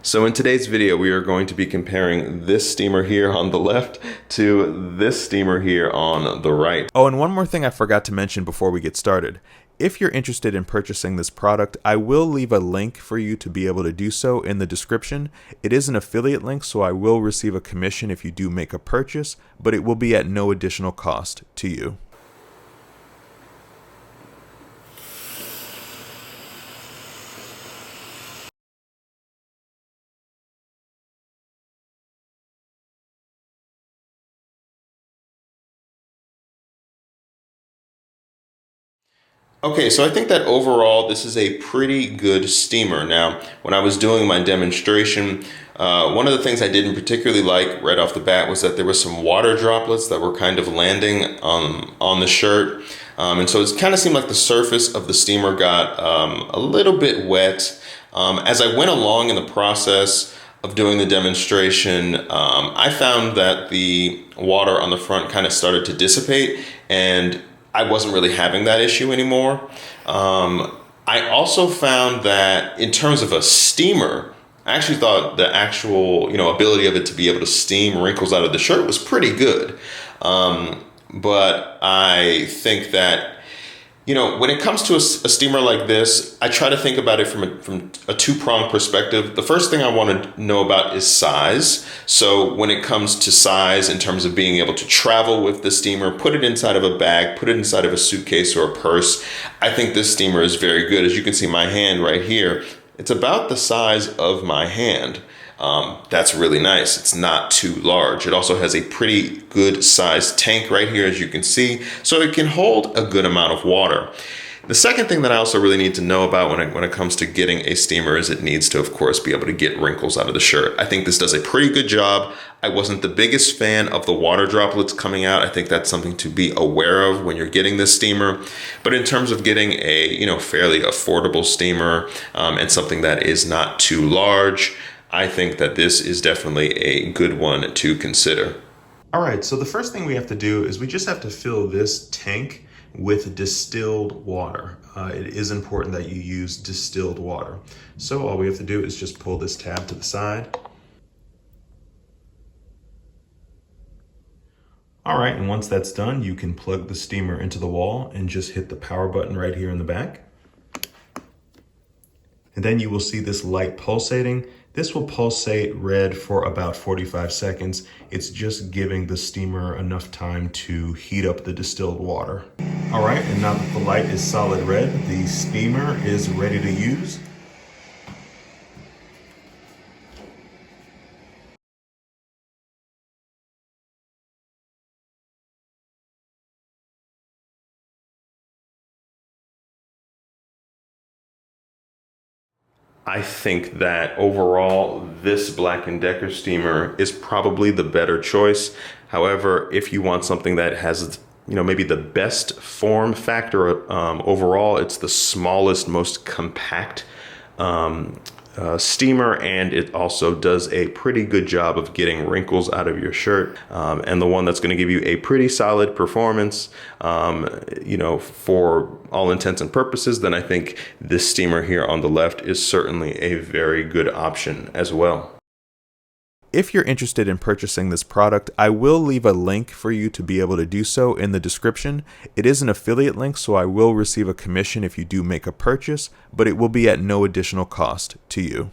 So in today's video, we are going to be comparing this steamer here on the left to this steamer here on the right. Oh, and one more thing I forgot to mention before we get started. If you're interested in purchasing this product, I will leave a link for you to be able to do so in the description. It is an affiliate link, so I will receive a commission if you do make a purchase, but it will be at no additional cost to you. Okay, so I think that overall this is a pretty good steamer. Now, when I was doing my demonstration, one of the things I didn't particularly like right off the bat was that there was some water droplets that were kind of landing on the shirt. And so it kind of seemed like the surface of the steamer got a little bit wet. As I went along in the process of doing the demonstration, I found that the water on the front kind of started to dissipate, and I wasn't really having that issue anymore. I also found that in terms of a steamer, I actually thought the actual, ability of it to be able to steam wrinkles out of the shirt was pretty good. But I think that, when it comes to a steamer like this, I try to think about it from a two-pronged perspective. The first thing I want to know about is size. So when it comes to size, in terms of being able to travel with the steamer, put it inside of a bag, put it inside of a suitcase or a purse, I think this steamer is very good. As you can see, my hand right here, it's about the size of my hand. That's really nice. It's not too large. It also has a pretty good sized tank right here, as you can see, so it can hold a good amount of water. The second thing that I also really need to know about when it comes to getting a steamer is it needs to, of course, be able to get wrinkles out of the shirt. I think this does a pretty good job. I wasn't the biggest fan of the water droplets coming out. I think that's something to be aware of when you're getting this steamer. But in terms of getting a fairly affordable steamer and something that is not too large, I think that this is definitely a good one to consider. All right, so the first thing we have to do is we just have to fill this tank with distilled water. It is important that you use distilled water. So all we have to do is just pull this tab to the side. All right, and once that's done, you can plug the steamer into the wall and just hit the power button right here in the back. And then you will see this light pulsating. This will pulsate red for about 45 seconds. It's just giving the steamer enough time to heat up the distilled water. All right, and now that the light is solid red, the steamer is ready to use. I think that overall, this Black & Decker steamer is probably the better choice. However, if you want something that has, maybe the best form factor overall, it's the smallest, most compact steamer, and it also does a pretty good job of getting wrinkles out of your shirt, and the one that's going to give you a pretty solid performance, for all intents and purposes, then I think this steamer here on the left is certainly a very good option as well. If you're interested in purchasing this product, I will leave a link for you to be able to do so in the description. It is an affiliate link, so I will receive a commission if you do make a purchase, but it will be at no additional cost to you.